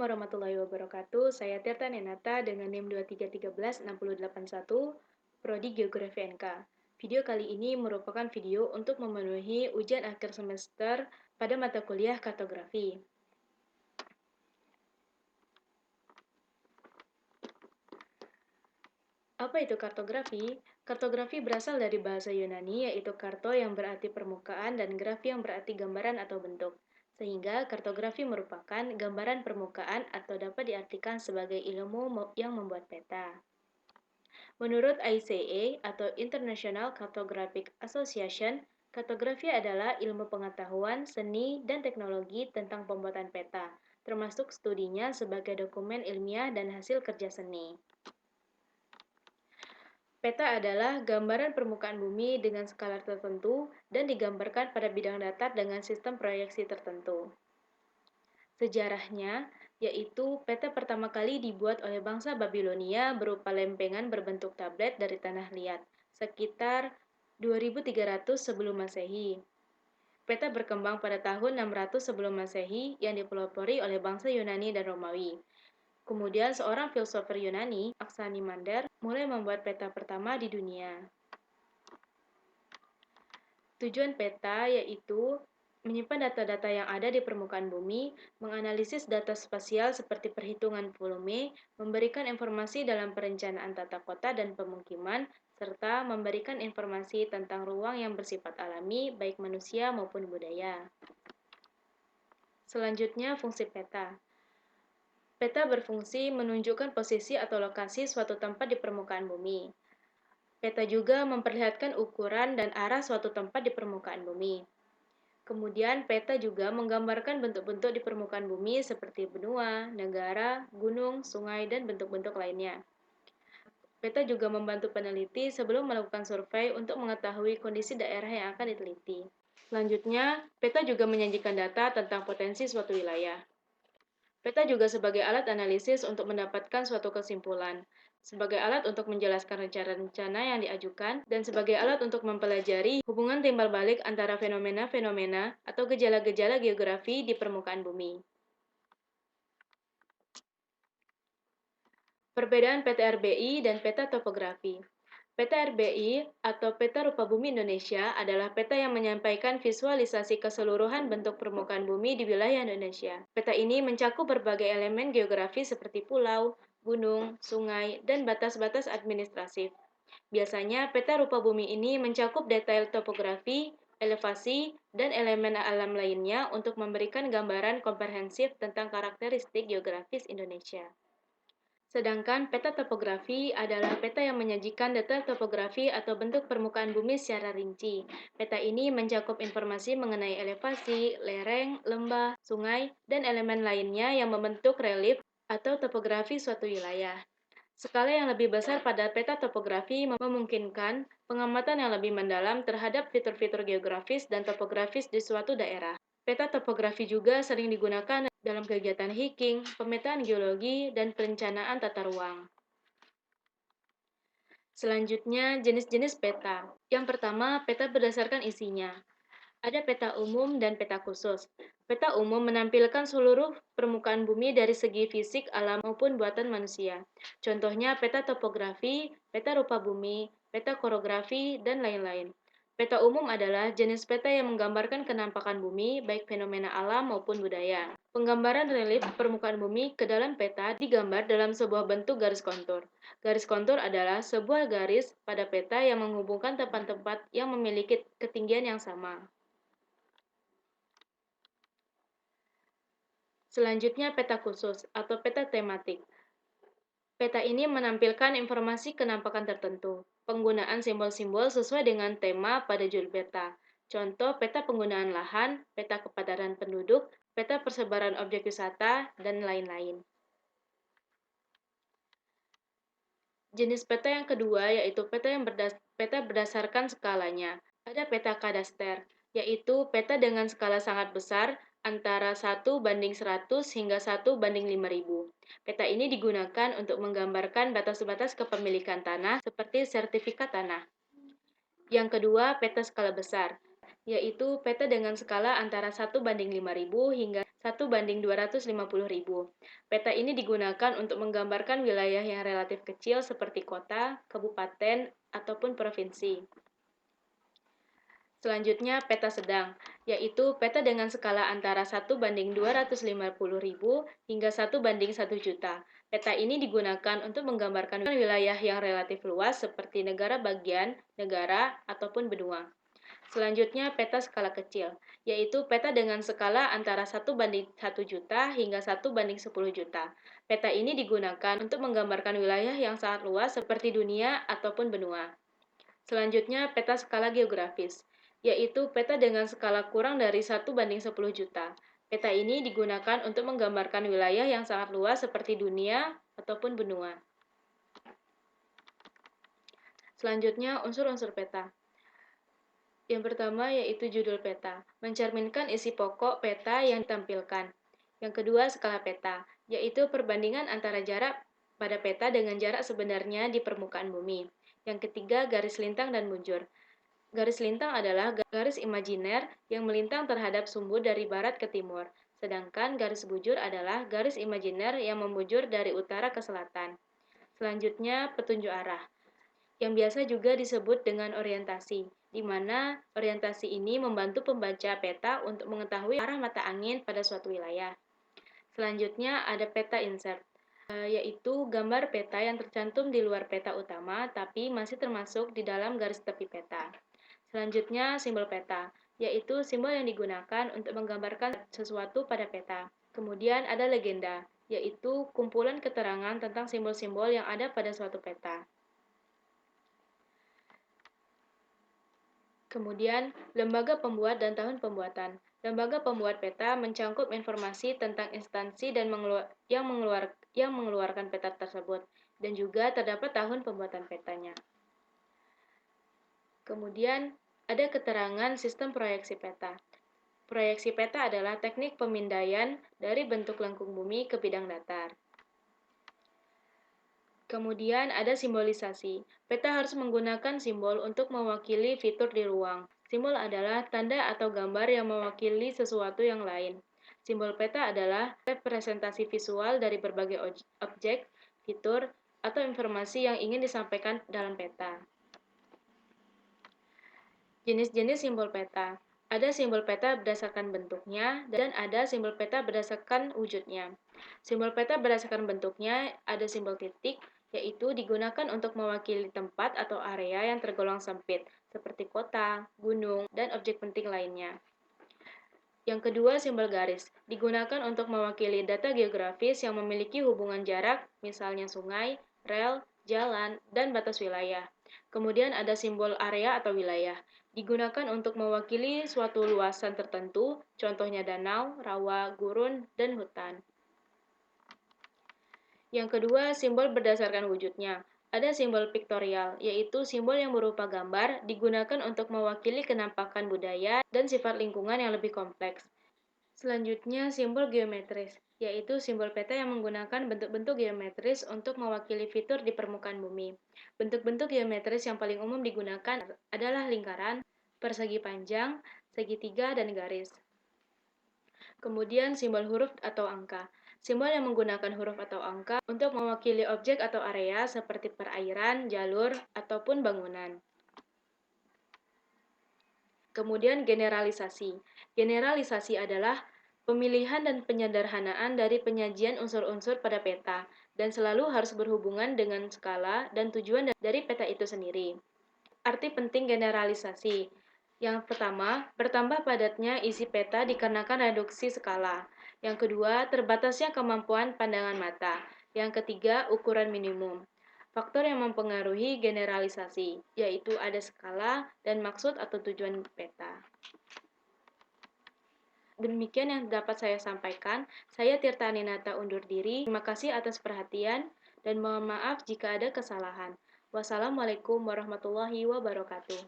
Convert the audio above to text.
warahmatullahi wabarakatuh. Saya Tirta Nenata dengan NIM 233136081, Prodi Geografi NK. Video kali ini merupakan video untuk memenuhi ujian akhir semester pada mata kuliah kartografi. Apa itu kartografi? Kartografi berasal dari bahasa Yunani, yaitu karto yang berarti permukaan dan grafi yang berarti gambaran atau bentuk. Sehingga kartografi merupakan gambaran permukaan atau dapat diartikan sebagai ilmu yang membuat peta. Menurut ICA atau International Cartographic Association, kartografi adalah ilmu pengetahuan, seni, dan teknologi tentang pembuatan peta, termasuk studinya sebagai dokumen ilmiah dan hasil kerja seni. Peta adalah gambaran permukaan bumi dengan skala tertentu dan digambarkan pada bidang datar dengan sistem proyeksi tertentu. Sejarahnya, yaitu peta pertama kali dibuat oleh bangsa Babilonia berupa lempengan berbentuk tablet dari tanah liat, sekitar 2300 sebelum Masehi. Peta berkembang pada tahun 600 sebelum Masehi yang dipelopori oleh bangsa Yunani dan Romawi. Kemudian seorang filsuf Yunani, Anaximander, mulai membuat peta pertama di dunia. Tujuan peta yaitu menyimpan data-data yang ada di permukaan bumi, menganalisis data spasial seperti perhitungan volume, memberikan informasi dalam perencanaan tata kota dan pemukiman, serta memberikan informasi tentang ruang yang bersifat alami, baik manusia maupun budaya. Selanjutnya, fungsi peta. Peta berfungsi menunjukkan posisi atau lokasi suatu tempat di permukaan bumi. Peta juga memperlihatkan ukuran dan arah suatu tempat di permukaan bumi. Kemudian, peta juga menggambarkan bentuk-bentuk di permukaan bumi seperti benua, negara, gunung, sungai, dan bentuk-bentuk lainnya. Peta juga membantu peneliti sebelum melakukan survei untuk mengetahui kondisi daerah yang akan diteliti. Selanjutnya, peta juga menyajikan data tentang potensi suatu wilayah. Peta juga sebagai alat analisis untuk mendapatkan suatu kesimpulan, sebagai alat untuk menjelaskan rencana-rencana yang diajukan, dan sebagai alat untuk mempelajari hubungan timbal balik antara fenomena-fenomena atau gejala-gejala geografi di permukaan bumi. Perbedaan peta RBI dan peta topografi. Peta RBI atau Peta Rupa Bumi Indonesia adalah peta yang menyampaikan visualisasi keseluruhan bentuk permukaan bumi di wilayah Indonesia. Peta ini mencakup berbagai elemen geografi seperti pulau, gunung, sungai, dan batas-batas administratif. Biasanya, peta rupa bumi ini mencakup detail topografi, elevasi, dan elemen alam lainnya untuk memberikan gambaran komprehensif tentang karakteristik geografis Indonesia. Sedangkan peta topografi adalah peta yang menyajikan detail topografi atau bentuk permukaan bumi secara rinci. Peta ini mencakup informasi mengenai elevasi, lereng, lembah, sungai, dan elemen lainnya yang membentuk relief atau topografi suatu wilayah. Skala yang lebih besar pada peta topografi memungkinkan pengamatan yang lebih mendalam terhadap fitur-fitur geografis dan topografis di suatu daerah. Peta topografi juga sering digunakan dalam kegiatan hiking, pemetaan geologi, dan perencanaan tata ruang. Selanjutnya, jenis-jenis peta. Yang pertama, peta berdasarkan isinya. Ada peta umum dan peta khusus. Peta umum menampilkan seluruh permukaan bumi dari segi fisik, alam, maupun buatan manusia. Contohnya peta topografi, peta rupa bumi, peta korografi, dan lain-lain. Peta umum adalah jenis peta yang menggambarkan kenampakan bumi, baik fenomena alam maupun budaya. Penggambaran relief permukaan bumi ke dalam peta digambar dalam sebuah bentuk garis kontur. Garis kontur adalah sebuah garis pada peta yang menghubungkan tempat-tempat yang memiliki ketinggian yang sama. Selanjutnya peta khusus atau peta tematik. Peta ini menampilkan informasi kenampakan tertentu, penggunaan simbol-simbol sesuai dengan tema pada judul peta. Contoh peta penggunaan lahan, peta kepadatan penduduk, peta persebaran objek wisata, dan lain-lain. Jenis peta yang kedua yaitu peta berdasarkan skalanya. Ada peta kadaster, yaitu peta dengan skala sangat besar antara 1:100 hingga 1:5000. Peta ini digunakan untuk menggambarkan batas-batas kepemilikan tanah seperti sertifikat tanah. Yang kedua, peta skala besar, yaitu peta dengan skala antara 1:5000 hingga 1:250.000. Peta ini digunakan untuk menggambarkan wilayah yang relatif kecil seperti kota, kabupaten, ataupun provinsi. Selanjutnya, peta sedang, yaitu peta dengan skala antara 1:250.000 hingga 1:1 juta. Peta ini digunakan untuk menggambarkan wilayah yang relatif luas seperti negara bagian, negara, ataupun benua. Selanjutnya, peta skala kecil, yaitu peta dengan skala antara 1:1 juta hingga 1:10 juta. Peta ini digunakan untuk menggambarkan wilayah yang sangat luas seperti dunia ataupun benua. Selanjutnya, peta skala geografis, yaitu peta dengan skala kurang dari 1:10 juta. Peta ini digunakan untuk menggambarkan wilayah yang sangat luas seperti dunia ataupun benua. Selanjutnya, unsur-unsur peta. Yang pertama yaitu judul peta, mencerminkan isi pokok peta yang ditampilkan. Yang kedua, skala peta, yaitu perbandingan antara jarak pada peta dengan jarak sebenarnya di permukaan bumi. Yang ketiga, garis lintang dan bujur. Garis lintang adalah garis imajiner yang melintang terhadap sumbu dari barat ke timur, sedangkan garis bujur adalah garis imajiner yang membujur dari utara ke selatan. Selanjutnya, petunjuk arah, yang biasa juga disebut dengan orientasi, di mana orientasi ini membantu pembaca peta untuk mengetahui arah mata angin pada suatu wilayah. Selanjutnya, ada peta insert, yaitu gambar peta yang tercantum di luar peta utama, tapi masih termasuk di dalam garis tepi peta. Selanjutnya, simbol peta, yaitu simbol yang digunakan untuk menggambarkan sesuatu pada peta. Kemudian ada legenda, yaitu kumpulan keterangan tentang simbol-simbol yang ada pada suatu peta. Kemudian, lembaga pembuat dan tahun pembuatan. Lembaga pembuat peta mencangkup informasi tentang instansi dan yang mengeluarkan peta tersebut, dan juga terdapat tahun pembuatan petanya. Kemudian, ada keterangan sistem proyeksi peta. Proyeksi peta adalah teknik pemindaian dari bentuk lengkung bumi ke bidang datar. Kemudian ada simbolisasi. Peta harus menggunakan simbol untuk mewakili fitur di ruang. Simbol adalah tanda atau gambar yang mewakili sesuatu yang lain. Simbol peta adalah representasi visual dari berbagai objek, fitur, atau informasi yang ingin disampaikan dalam peta. Jenis-jenis simbol peta. Ada simbol peta berdasarkan bentuknya dan ada simbol peta berdasarkan wujudnya. Simbol peta berdasarkan bentuknya ada simbol titik, yaitu digunakan untuk mewakili tempat atau area yang tergolong sempit, seperti kota, gunung, dan objek penting lainnya. Yang kedua, simbol garis, digunakan untuk mewakili data geografis yang memiliki hubungan jarak, misalnya sungai, rel, jalan, dan batas wilayah. Kemudian ada simbol area atau wilayah, digunakan untuk mewakili suatu luasan tertentu, contohnya danau, rawa, gurun, dan hutan. Yang kedua, simbol berdasarkan wujudnya. Ada simbol piktorial, yaitu simbol yang berupa gambar, digunakan untuk mewakili kenampakan budaya dan sifat lingkungan yang lebih kompleks. Selanjutnya, simbol geometris, yaitu simbol peta yang menggunakan bentuk-bentuk geometris untuk mewakili fitur di permukaan bumi. Bentuk-bentuk geometris yang paling umum digunakan adalah lingkaran, persegi panjang, segitiga, dan garis. Kemudian, simbol huruf atau angka. Simbol yang menggunakan huruf atau angka untuk mewakili objek atau area seperti perairan, jalur, ataupun bangunan. Kemudian generalisasi. Generalisasi adalah pemilihan dan penyederhanaan dari penyajian unsur-unsur pada peta, dan selalu harus berhubungan dengan skala dan tujuan dari peta itu sendiri. Arti penting generalisasi. Yang pertama, bertambah padatnya isi peta dikarenakan reduksi skala. Yang kedua, terbatasnya kemampuan pandangan mata. Yang ketiga, ukuran minimum. Faktor yang mempengaruhi generalisasi, yaitu ada skala dan maksud atau tujuan peta. Demikian yang dapat saya sampaikan. Saya Tirta Aninata undur diri. Terima kasih atas perhatian dan mohon maaf jika ada kesalahan. Wassalamualaikum warahmatullahi wabarakatuh.